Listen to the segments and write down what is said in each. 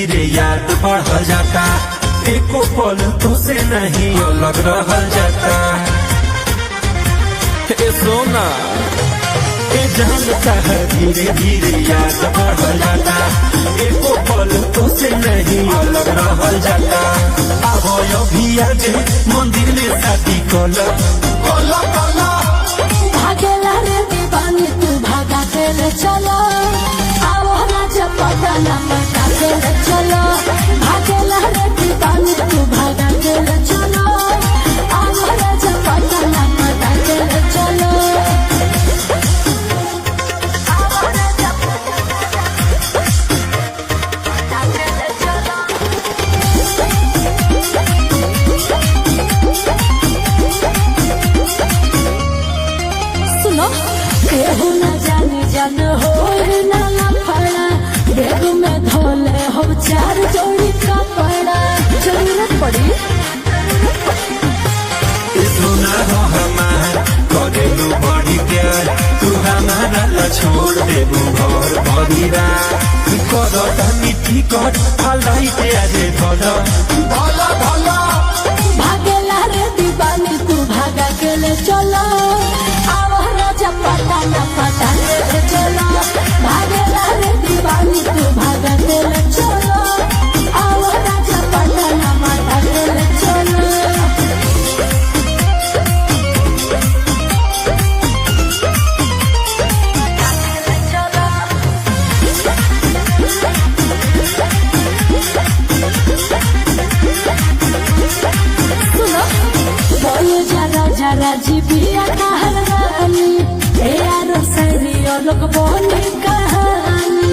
धीरे याद बढ़ जाता, एको पल तो से नहीं अलग रह जाता। ए सोना ए जानता है धीरे धीरे याद बढ़ जाता, एको पल तो से नहीं अलग रह जाता। अब अभी आज मंदिर में शादी कोला कोला कोला भागेला रे दीवानी तू भागा के ले चलो, आओ ना चपटा ना मटा के ले चलो। भागेला रे दीवानी तू भागा के ले चलो, आओ ना चपटा ना मटा के ले चलो। आओ ना चपटा मटा के ले चलो। सुनो केहू न जानी जान हो ना लफड़ा, बेग में धोले हो चार जोड़ी कपड़ा। जरूरत पड़ी सुना हो हमार करेलू बड़ी प्यार, तू हमारा ला छोड़ देबू घर परिवार। करो धनी टिकट हलाई के आजे भलो भलो भलो। भागेला रे दीवानी तू भागा के ले चलो, आओ राजा पता न पता के ले चलो। भागेला रे दीवानी तू भागा के ले चलो, आओ राजा पता न पता के ले चलो। सुनो बोलो जरा जरा जीविया कहानी, ए यार सरी लोग बोली कहानी।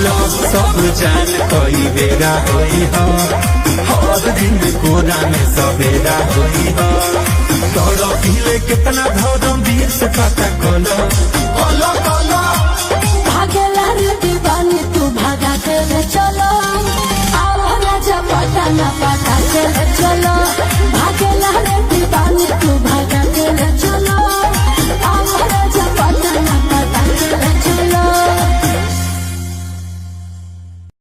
लोग सब जान कोई बेरा होई हो, हर दिन कोना में सवेरा होई हो। तोरो पीले कितना धर्म वीर से पता कोलो कोलो कोलो। भागेला रे दीवानी तू भागा के ले चलो, आओ राजा पता न पता के ले चलो। भागेला रे दीवानी तू